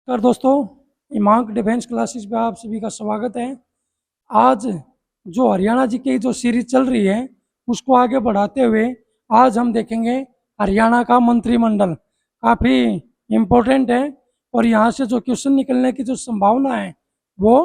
नमस्कार दोस्तों, हिमांक defence classes पे आप सभी का स्वागत है। आज जो हरियाणा जी की जो सीरीज चल रही है उसको आगे बढ़ाते हुए आज हम देखेंगे हरियाणा का मंत्रिमंडल। काफ़ी इम्पोर्टेंट है और यहाँ से जो क्वेश्चन निकलने की जो संभावना है वो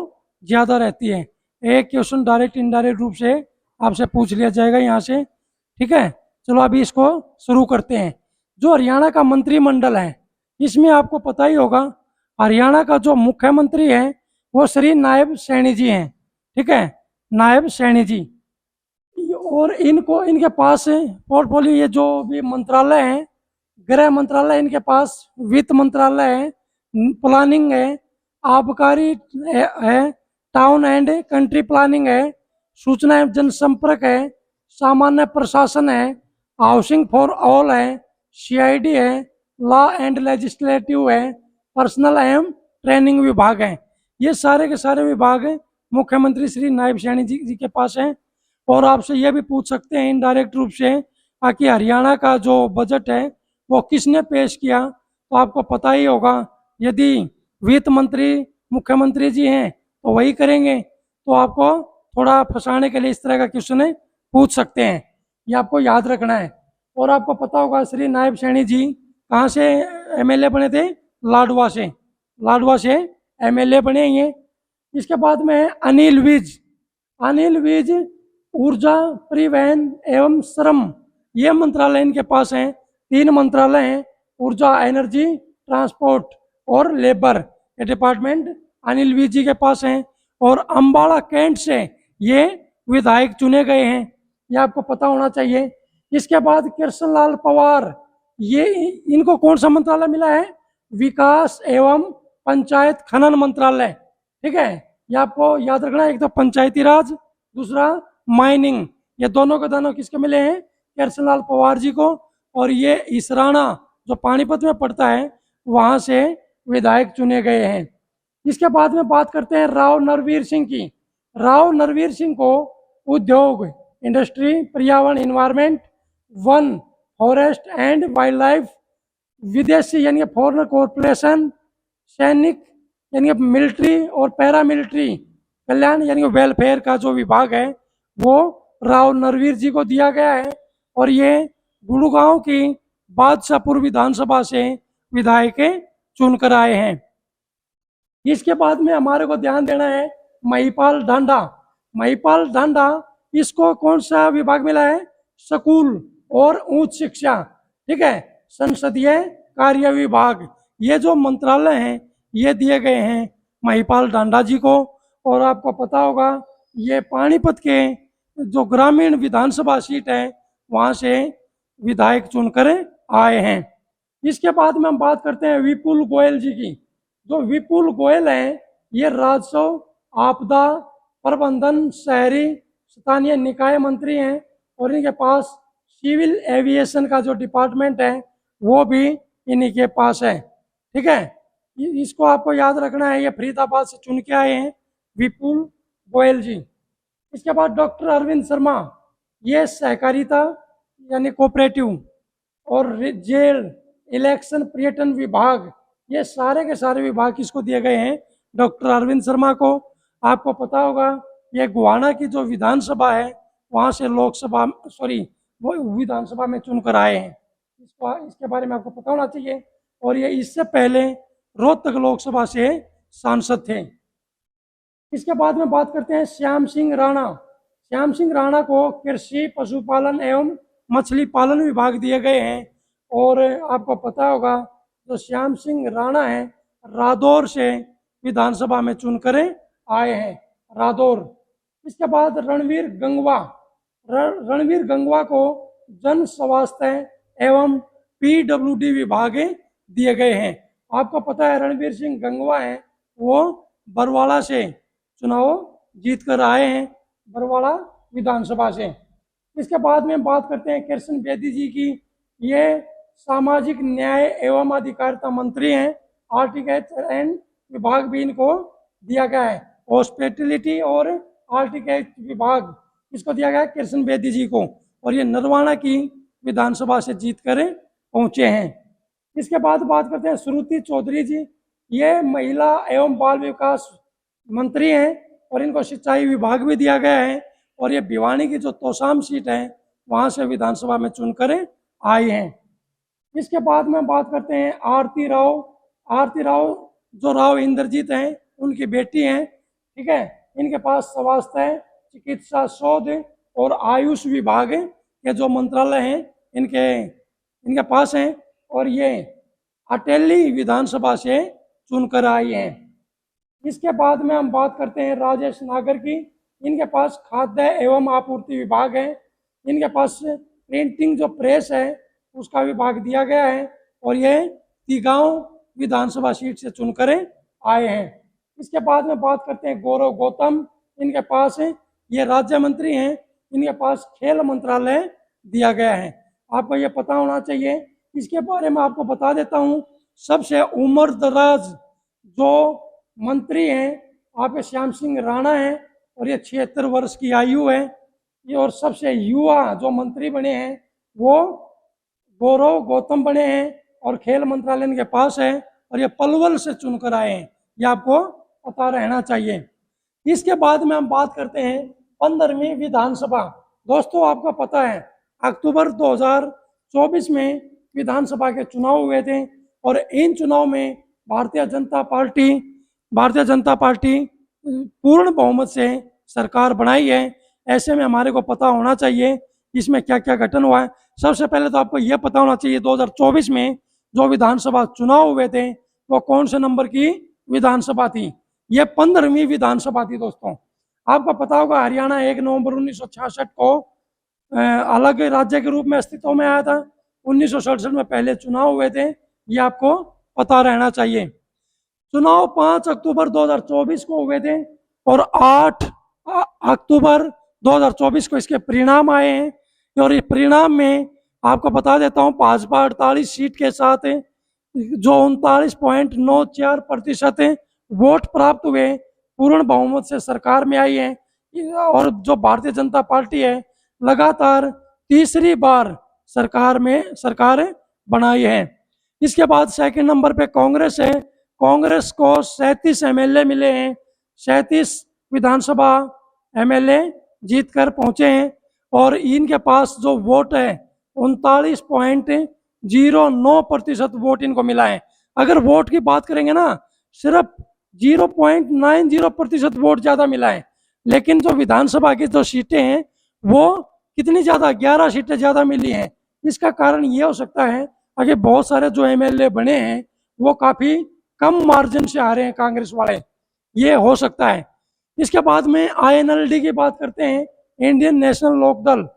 ज़्यादा रहती है। एक क्वेश्चन डायरेक्ट इनडायरेक्ट रूप से आपसे पूछ लिया जाएगा यहाँ से। ठीक है, चलो अभी इसको शुरू करते हैं। जो हरियाणा का मंत्रिमंडल है इसमें आपको पता ही होगा हरियाणा का जो मुख्यमंत्री है वो श्री नायब सैनी जी हैं। ठीक है, नायब सैनी जी। और इनको इनके पास पोर्टफोलियो ये जो भी मंत्रालय हैं, गृह मंत्रालय इनके पास, वित्त मंत्रालय है, प्लानिंग है, आबकारी है, टाउन एंड कंट्री प्लानिंग है, सूचना एवं जनसंपर्क है, सामान्य प्रशासन है, हाउसिंग फॉर ऑल है, सीआईडी है, लॉ एंड लेजिस्लेटिव है, पर्सनल एवं ट्रेनिंग विभाग है। ये सारे के सारे विभाग मुख्यमंत्री श्री नायब सैनी जी के पास हैं। और आपसे ये भी पूछ सकते हैं इनडायरेक्ट रूप से कि हरियाणा का जो बजट है वो किसने पेश किया, तो आपको पता ही होगा। यदि वित्त मंत्री मुख्यमंत्री जी हैं तो वही करेंगे, तो आपको थोड़ा फंसाने के लिए इस तरह का क्वेश्चन पूछ सकते हैं, ये आपको याद रखना है। और आपको पता होगा श्री नायब सैनी जी कहाँ से एमएलए बने थे? लाडवा से एमएलए बने हैं। इसके बाद में अनिल विज ऊर्जा, परिवहन एवं श्रम, ये मंत्रालय इनके पास हैं। 3 मंत्रालय हैं, ऊर्जा, एनर्जी, ट्रांसपोर्ट और लेबर, ये डिपार्टमेंट अनिल विज जी के पास हैं। और अम्बाला कैंट से ये विधायक चुने गए हैं, ये आपको पता होना चाहिए। इसके बाद कृष्ण लाल पंवार, ये इनको कौन सा मंत्रालय मिला है? विकास एवं पंचायत खनन मंत्रालय। ठीक है, ये आपको याद रखना है। एक तो पंचायती राज, दूसरा माइनिंग, ये दोनों के दोनों किसके मिले हैं? कृष्णलाल पंवार जी को। और ये इसराना जो पानीपत में पड़ता है वहां से विधायक चुने गए हैं। इसके बाद में बात करते हैं राव नरवीर सिंह की। राव नरवीर सिंह को उद्योग, इंडस्ट्री, पर्यावरण, environment, one, forest and wild life, विदेशी यानी फॉरेन कॉरपोरेशन, सैनिक यानी मिलिट्री और पैरामिलिट्री कल्याण यानी वेलफेयर का जो विभाग है वो राव नरवीर जी को दिया गया है। और ये गुड़गांव की बादशाहपुर विधानसभा से विधायक चुनकर आए हैं। इसके बाद में हमारे को ध्यान देना है महिपाल ढांडा, इसको कौन सा विभाग मिला है? स्कूल और उच्च शिक्षा। ठीक है, संसदीय कार्य विभाग, ये जो मंत्रालय हैं ये दिए गए हैं महिपाल ढांडा जी को। और आपको पता होगा ये पानीपत के जो ग्रामीण विधानसभा सीट है वहां से विधायक चुनकर आए हैं। इसके बाद में हम बात करते हैं विपुल गोयल जी की। जो विपुल गोयल हैं ये राजस्व, आपदा प्रबंधन, शहरी स्थानीय निकाय मंत्री हैं। और इनके पास सिविल एविएशन का जो डिपार्टमेंट है वो भी इन्हीं के पास है। ठीक है, इसको आपको याद रखना है। ये फरीदाबाद से चुन के आए हैं विपुल गोयल जी। इसके बाद डॉक्टर अरविंद शर्मा, ये सहकारिता यानी कोऑपरेटिव और जेल, इलेक्शन, पर्यटन विभाग, ये सारे के सारे विभाग किसको दिए गए हैं? डॉक्टर अरविंद शर्मा को। आपको पता होगा ये गुहाना की जो विधानसभा है वहाँ से लोकसभा वो विधानसभा में चुनकर आए हैं। इसके बारे में आपको पता होना चाहिए। और ये इससे पहले रोहतक लोकसभा से सांसद थे। इसके बाद में बात करते हैं श्याम सिंह राणा को कृषि, पशुपालन एवं मछली पालन विभाग दिए गए हैं। और आपको पता होगा जो श्याम सिंह राणा है रादौर से विधानसभा में चुनकर आए हैं, रादौर। इसके बाद रणवीर गंगवा को जन स्वास्थ्य एवं पीडब्ल्यूडी विभाग दिए गए हैं। आपको पता है रणवीर सिंह गंगवा है वो बरवाड़ा से चुनाव जीत कर आए हैं, बरवाड़ा विधानसभा से। इसके बाद में बात करते हैं कृष्ण बेदी जी की। ये सामाजिक न्याय एवं अधिकारिता मंत्री हैं। आर्टिकल्चर एंड विभाग भी इनको दिया गया है। हॉस्पिटलिटी और आर्टिकल्चर विभाग इसको दिया गया है कृष्ण बेदी जी को। और ये नरवाना की विधानसभा से जीत कर पहुंचे हैं। इसके बाद बात करते हैं श्रुति चौधरी जी। ये महिला एवं बाल विकास मंत्री हैं और इनको सिंचाई विभाग भी दिया गया है। और ये भिवानी की जो तोशाम सीट है वहाँ से विधानसभा में चुनकर आए हैं। इसके बाद में बात करते हैं आरती राव। आरती राव जो राव इंद्रजीत हैं उनकी बेटी हैं, ठीक है। इनके पास स्वास्थ्य, चिकित्सा, शोध और आयुष विभाग के जो मंत्रालय हैं इनके पास हैं और ये अटेली विधानसभा से चुनकर आई हैं। इसके बाद में हम बात करते हैं राजेश नागर की। इनके पास खाद्य एवं आपूर्ति विभाग है। इनके पास प्रिंटिंग जो प्रेस है उसका विभाग दिया गया है और ये तिगांव विधानसभा सीट से चुनकर आए हैं। इसके बाद में बात करते हैं गौरव गौतम। इनके पास ये राज्य मंत्री हैं। इनके पास खेल मंत्रालय दिया गया है। आपको ये पता होना चाहिए। इसके बारे में आपको बता देता हूँ, सबसे उम्र दराज जो मंत्री हैं आपके श्याम सिंह राणा हैं और ये 76 वर्ष की आयु है। ये और सबसे युवा जो मंत्री बने हैं वो गौरव गौतम बने हैं और खेल मंत्रालय इनके पास है और ये पलवल से चुनकर आए हैं। ये आपको पता रहना चाहिए। इसके बाद में हम बात करते हैं 15वीं विधानसभा। दोस्तों आपको पता है अक्टूबर 2024 में विधानसभा के चुनाव हुए थे और इन चुनाव में भारतीय जनता पार्टी पूर्ण बहुमत से सरकार बनाई है। ऐसे में हमारे को पता होना चाहिए इसमें क्या क्या गठन हुआ है। सबसे पहले तो आपको यह पता होना चाहिए 2024 में जो विधानसभा चुनाव हुए थे वो कौन से नंबर की विधानसभा थी। ये 15वीं विधानसभा थी। दोस्तों आपको पता होगा हरियाणा 1 नवंबर 1966 को अलग राज्य के रूप में अस्तित्व में आया था। 1967 में पहले चुनाव हुए थे, ये आपको पता रहना चाहिए। चुनाव 5 अक्टूबर 2024 को हुए थे और 8 अक्टूबर 2024 को इसके परिणाम आए हैं। और इस परिणाम में आपको बता देता हूँ भाजपा 48 सीट के साथ जो 39.94% वोट प्राप्त हुए पूर्ण बहुमत से सरकार में आई है। और जो भारतीय जनता पार्टी है लगातार तीसरी बार सरकार बनाई है। इसके बाद सेकंड नंबर पे कांग्रेस है। कांग्रेस को 37 एमएलए मिले हैं। 37 विधानसभा एमएलए जीतकर पहुंचे हैं और इनके पास जो वोट है 39.09% वोट इनको मिला है। अगर वोट की बात करेंगे ना सिर्फ 0.90% वोट ज्यादा मिला है, लेकिन जो विधानसभा की जो सीटें हैं वो कितनी ज्यादा 11 सीटें ज्यादा मिली हैं। इसका कारण ये हो सकता है अगर बहुत सारे जो एमएलए बने हैं वो काफी कम मार्जिन से आ रहे हैं कांग्रेस वाले, ये हो सकता है। इसके बाद में आईएनएलडी की बात करते हैं, इंडियन नेशनल लोकदल।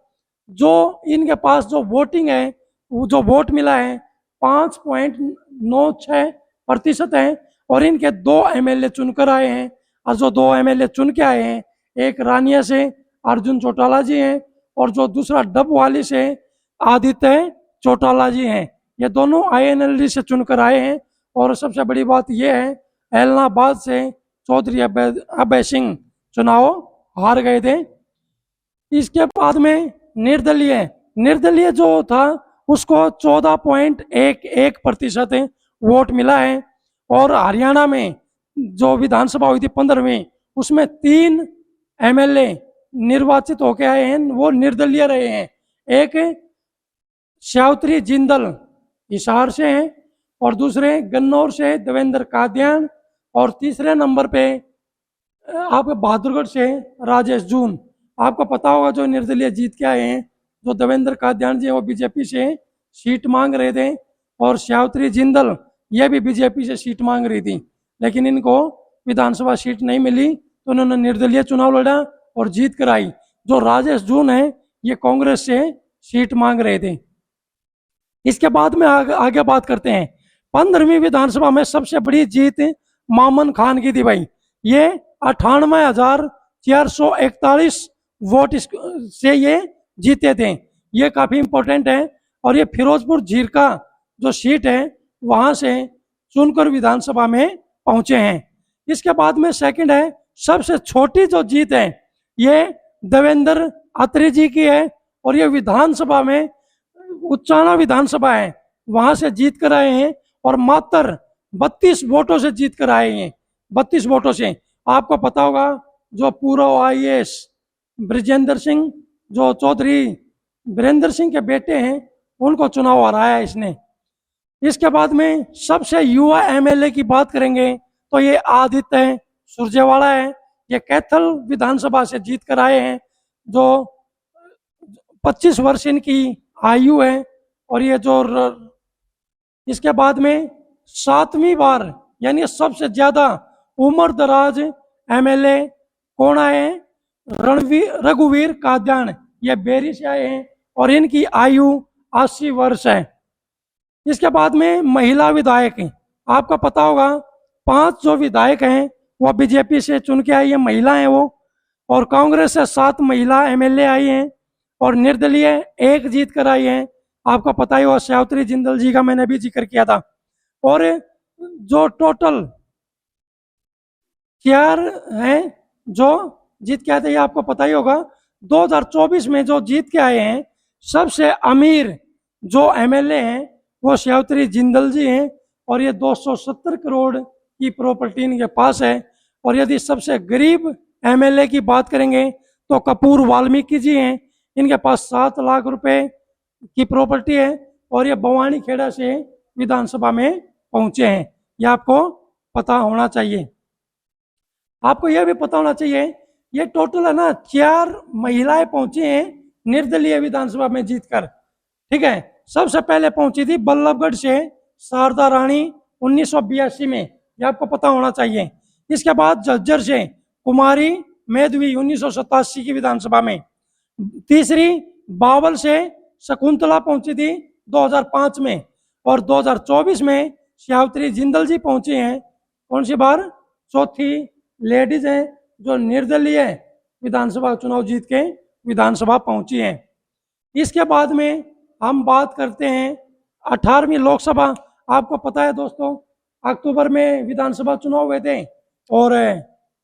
जो इनके पास जो वोटिंग है वो जो वोट मिला है 5.96% है और इनके 2 एमएलए चुनकर आए हैं। और जो 2 एमएलए चुन के आए हैं एक रानिया से अर्जुन चौटाला जी हैं और जो दूसरा डबवाली से आदित्य चौटाला जी हैं। ये दोनों आईएनएलडी से चुनकर आए हैं। और सबसे बड़ी बात यह है एलनाबाद से चौधरी अभय सिंह चुनाव हार गए थे। इसके बाद में निर्दलीय जो था उसको 14.11% वोट मिला है। और हरियाणा में जो विधानसभा हुई थी 15वीं उसमें 3 एमएलए निर्वाचित होकर आए हैं, वो निर्दलीय रहे हैं। एक श्यावत्री जिंदल हिसार से हैं और दूसरे गन्नौर से देवेंद्र कादियान और तीसरे नंबर पे आप बहादुरगढ़ से राजेश जून। आपको पता होगा जो निर्दलीय जीत के आए हैं, जो देवेंद्र कादियान जी वो बीजेपी से सीट मांग रहे थे और श्यावत्री जिंदल ये भी बीजेपी से सीट मांग रही थी, लेकिन इनको विधानसभा सीट नहीं मिली तो उन्होंने निर्दलीय चुनाव लड़ा और जीत कर आई। जो राजेश जून है ये कांग्रेस से सीट मांग रहे थे। इसके बाद में आगे बात करते हैं 15वीं विधानसभा में सबसे बड़ी जीत मामन खान की थी भाई। ये 98,441 वोट से ये जीते थे। ये काफी इंपॉर्टेंट है और ये फिरोजपुर झीरका जो सीट है वहां से चुनकर विधानसभा में पहुंचे हैं। इसके बाद में सेकंड है सबसे छोटी जो जीत है ये देवेंद्र अत्री जी की है और ये विधानसभा में उच्चाणा विधानसभा है वहां से जीत कर आए हैं और मात्र 32 वोटों से जीत कर आए हैं, 32 वोटों से। आपको पता होगा जो पूर्व IAS ब्रिजेंद्र सिंह, जो चौधरी वीरेंद्र सिंह के बेटे हैं, उनको चुनाव हराया इसने। इसके बाद में सबसे युवा MLA की बात करेंगे तो ये आदित्य सुरजेवाला है। ये कैथल विधानसभा से जीत कर आए हैं, जो 25 वर्ष इनकी आयु है। और ये जो इसके बाद में 7वीं बार यानी सबसे ज्यादा उम्र दराज MLA कौन आए हैं? रघुवीर काद्यान, ये बेरी से आए हैं और इनकी आयु 80 वर्ष है। इसके बाद में महिला विधायक हैं, आपको पता होगा 5 जो विधायक हैं वो बीजेपी से चुन के आई है, महिला हैं वो। और कांग्रेस से 7 महिला MLA आई हैं और निर्दलीय 1 जीत कर आई हैं। आपको पता ही हो सावित्री जिंदल जी का मैंने भी जिक्र किया था। और जो टोटल 4 हैं जो जीत के आए थे, ये आपको पता ही होगा। 2024 में जो जीत के आए हैं सबसे अमीर जो MLA हैं वो सावित्री जिंदल जी हैं और ये 270 करोड़ की प्रॉपर्टी इनके पास है। और यदि सबसे गरीब MLA की बात करेंगे तो कपूर वाल्मीकि जी हैं, इनके पास 7 लाख रुपए की प्रॉपर्टी है और ये बवानी खेड़ा से विधानसभा में पहुंचे हैं। यह आपको पता होना चाहिए। आपको यह भी पता होना चाहिए ये टोटल है ना 4 महिलाएं पहुंची हैं निर्दलीय विधानसभा में जीतकर। ठीक है, सबसे पहले पहुंची थी बल्लभगढ़ से शारदा रानी 1982 में, ये आपको पता होना चाहिए। इसके बाद झज्जर से कुमारी मेधवी 1987 की विधानसभा में। तीसरी बावल से शकुंतला पहुंची थी 2005 में। और 2024 में सावित्री जिंदल जी पहुंची हैं, कौन सी बार? चौथी लेडीज हैं जो निर्दलीय विधानसभा चुनाव जीत के विधानसभा पहुंची हैं। इसके बाद में हम बात करते हैं 18वीं लोकसभा। आपको पता है दोस्तों, अक्टूबर में विधानसभा चुनाव हुए थे और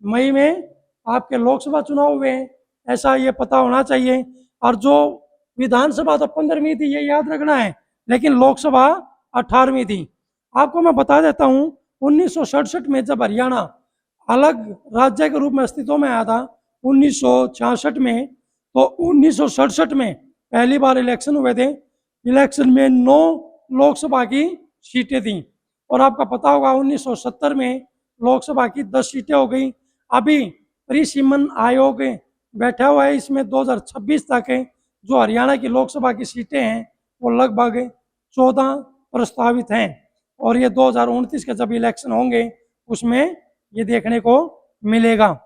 मई में आपके लोकसभा चुनाव हुए, ऐसा ये पता होना चाहिए। और जो विधानसभा तो 15वीं थी, ये याद रखना है, लेकिन लोकसभा 18वीं थी। आपको मैं बता देता हूँ 1967 में जब हरियाणा अलग राज्य के रूप में अस्तित्व में आया था 1966 में, तो 1967 में पहली बार इलेक्शन हुए थे। इलेक्शन में 9 लोकसभा की सीटें थी और आपका पता होगा 1970 में लोकसभा की 10 सीटें हो गई। अभी परिसीमन आयोग बैठा हुआ है, इसमें 2026 तक जो हरियाणा की लोकसभा की सीटें हैं वो लगभग 14 प्रस्तावित हैं और ये 2029 के जब इलेक्शन होंगे उसमें ये देखने को मिलेगा।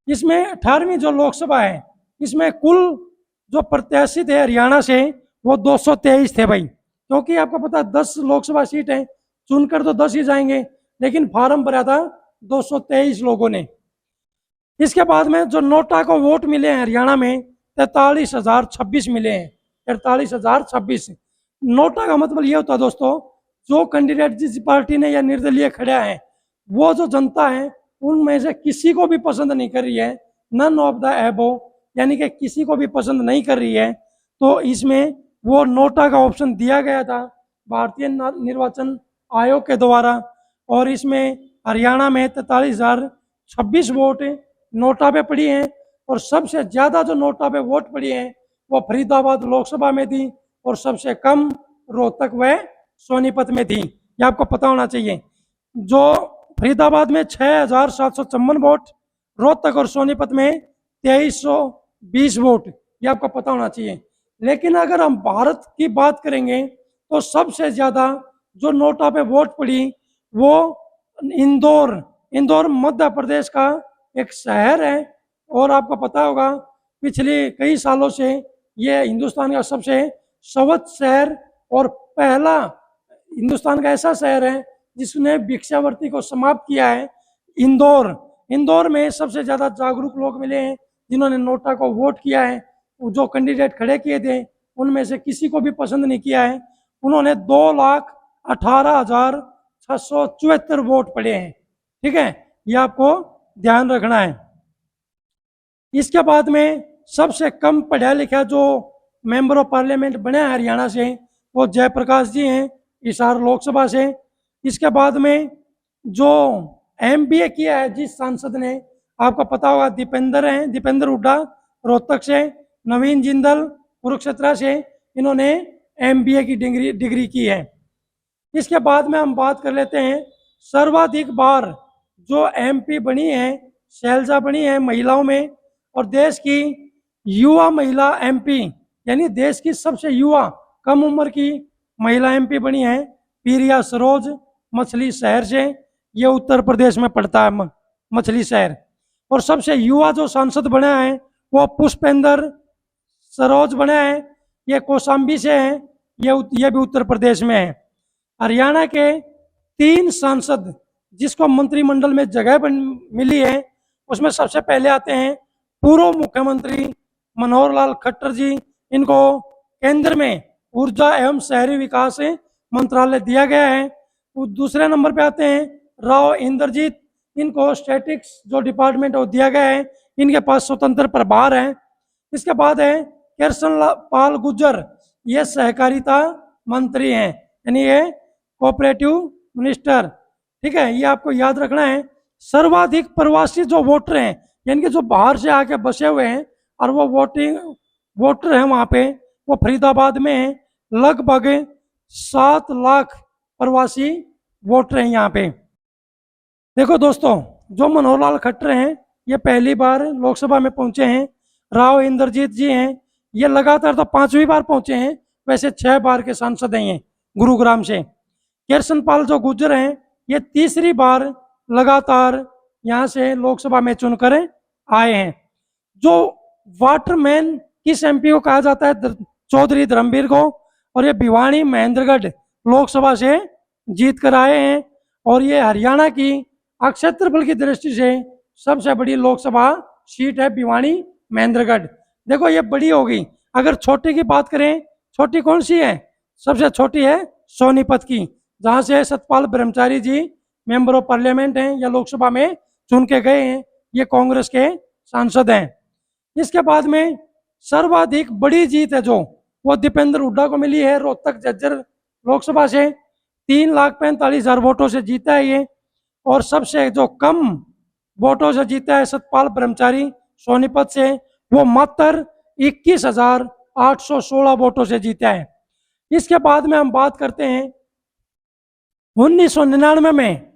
इसमें 18वीं जो लोकसभा है, इसमें कुल जो प्रत्याशी थे हरियाणा से वो 223 थे भाई, क्योंकि आपको पता 10 लोकसभा सीट है, चुनकर तो 10 ही जाएंगे, लेकिन फार्म भरा था 223 लोगों ने। इसके बाद में जो नोटा को वोट मिले हैं हरियाणा में 43,026 मिले हैं, 43,026। नोटा का मतलब ये होता है दोस्तों, जो कैंडिडेट जिस पार्टी ने या निर्दलीय खड़ा है वो जो जनता है उनमें से किसी को भी पसंद नहीं कर रही है, नन ऑफ द एबो, यानी कि किसी को भी पसंद नहीं कर रही है, तो इसमें वो नोटा का ऑप्शन दिया गया था भारतीय निर्वाचन आयोग के द्वारा। और इसमें हरियाणा में 43,026 वोट नोटा पे पड़ी हैं और सबसे ज़्यादा जो नोटा पे वोट पड़ी हैं वो फरीदाबाद लोकसभा में थी और सबसे कम रोहतक व सोनीपत में थी। ये आपको पता होना चाहिए। जो फरीदाबाद में 6,754 वोट, रोहतक और सोनीपत में 2,320 वोट, ये आपको पता होना चाहिए। लेकिन अगर हम भारत की बात करेंगे तो सबसे ज़्यादा जो नोटा पे वोट पड़ी वो इंदौर मध्य प्रदेश का एक शहर है और आपको पता होगा पिछले कई सालों से ये हिंदुस्तान का सबसे स्वच्छ शहर और पहला हिंदुस्तान का ऐसा शहर है जिसने भिक्षावृत्ति को समाप्त किया है। इंदौर में सबसे ज़्यादा जागरूक लोग मिले हैं जिन्होंने नोटा को वोट किया है। जो कैंडिडेट खड़े किए थे उनमें से किसी को भी पसंद नहीं किया है। उन्होंने 2,18,674 वोट पड़े हैं। ठीक है, ये आपको ध्यान रखना है। इसके बाद में सबसे कम पढ़ा लिखा जो मेंबर ऑफ पार्लियामेंट बने हैं हरियाणा से वो जयप्रकाश जी हैं हिसार लोकसभा से। इसके बाद में जो एमबीए किया है जिस सांसद ने, आपको पता होगा दीपेंद्र हैं, दीपेंद्र हुड्डा रोहतक से, नवीन जिंदल कुरुक्षेत्र से, इन्होंने एमबीए की डिग्री की है। इसके बाद में हम बात कर लेते हैं सर्वाधिक बार जो एमपी बनी है, शैलजा बनी है महिलाओं में, और देश की युवा महिला एमपी, यानी देश की सबसे युवा कम उम्र की महिला एमपी बनी है प्रिया सरोज, मछली शहर से। ये उत्तर प्रदेश में पड़ता है मछली शहर। और सबसे युवा जो सांसद बना है वो पुष्पेंद्र सरोज बना है, ये कौशाम्बी से है, ये भी उत्तर प्रदेश में है। हरियाणा के 3 सांसद जिसको मंत्रिमंडल में जगह मिली है, उसमें सबसे पहले आते हैं पूर्व मुख्यमंत्री मनोहर लाल खट्टर जी, इनको केंद्र में ऊर्जा एवं शहरी विकास मंत्रालय दिया गया है। दूसरे नंबर पे आते हैं राव इंद्रजीत, इनको स्टैटिक्स जो डिपार्टमेंट वो दिया गया है, इनके पास स्वतंत्र प्रभार है। इसके बाद है कृष्ण पाल गुर्जर, ये सहकारिता मंत्री हैं, यानी ये कोऑपरेटिव मिनिस्टर। ठीक है, ये आपको याद रखना है। सर्वाधिक प्रवासी जो वोटर हैं, यानी कि जो बाहर से आके बसे हुए हैं और वो वोटर हैं वहाँ पे, वो फरीदाबाद में है। लगभग 7 लाख प्रवासी वोटर हैं यहाँ पे। देखो दोस्तों, जो मनोहर लाल खट्टर हैं ये पहली बार लोकसभा में पहुंचे हैं। राव इंद्रजीत जी हैं, ये लगातार तो 5वीं बार पहुंचे हैं, वैसे 6 बार के सांसद हैं ये गुरुग्राम से। कृष्णपाल जो गुर्जर हैं ये 3री बार लगातार यहाँ से लोकसभा में चुनकर आए हैं। जो वाटरमैन किस एमपी को कहा जाता है? चौधरी धर्मवीर को, और ये भिवानी महेंद्रगढ़ लोकसभा से जीत कर आए हैं। और ये हरियाणा की क्षेत्रफल की दृष्टि से सबसे बड़ी लोकसभा सीट है भिवानी महेंद्रगढ़। देखो ये बड़ी होगी। अगर छोटी की बात करें, छोटी कौन सी है? सबसे छोटी है सोनीपत की, जहां से सतपाल ब्रह्मचारी जी मेंबर ऑफ पार्लियामेंट हैं या लोकसभा में चुन के गए हैं, ये कांग्रेस के सांसद हैं। इसके बाद में सर्वाधिक बड़ी जीत है जो, वो दीपेंद्र हुड्डा को मिली है रोहतक झज्जर लोकसभा से। 3,45,000 वोटों से जीता है ये। और सबसे जो कम वोटों से जीता है सतपाल ब्रह्मचारी सोनीपत से, वो मात्र 21,816 वोटों से जीता है। इसके बाद में हम बात करते हैं 1999 में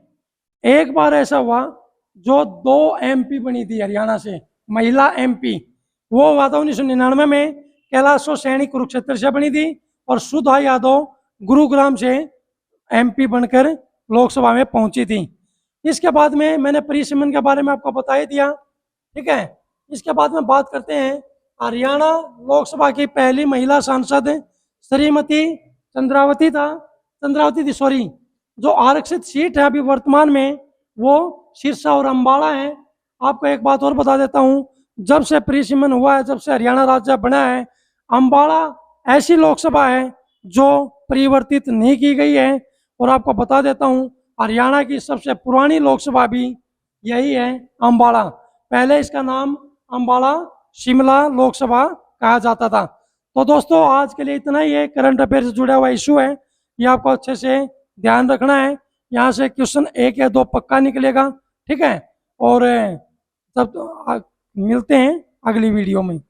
एक बार ऐसा हुआ जो 2 एमपी बनी थी हरियाणा से, महिला एमपी। वो हुआ था 1999 में, कैलाशो सैनी कुरुक्षेत्र से बनी थी, और सुधा यादव गुरुग्राम से एमपी बनकर लोकसभा में पहुंची थी। इसके बाद में मैंने प्री सिमन के बारे में आपको बता ही दिया। ठीक है, इसके बाद में बात करते हैं हरियाणा लोकसभा की पहली महिला सांसद श्रीमती चंद्रावती थी सॉरी। जो आरक्षित सीट है अभी वर्तमान में वो सिरसा और अम्बाला है। आपको एक बात और बता देता हूँ, जब से प्री सिमन हुआ है, जब से हरियाणा राज्य बना है, अम्बाला ऐसी लोकसभा है जो परिवर्तित नहीं की गई है। और आपको बता देता हूँ हरियाणा की सबसे पुरानी लोकसभा भी यही है, अम्बाला। पहले इसका नाम अम्बाला शिमला लोकसभा कहा जाता था। तो दोस्तों आज के लिए इतना ही है। करंट अफेयर से जुड़ा हुआ इशू है, ये आपको अच्छे से ध्यान रखना है। यहाँ से क्वेश्चन 1 या 2 पक्का निकलेगा। ठीक है, और तब मिलते हैं अगली वीडियो में।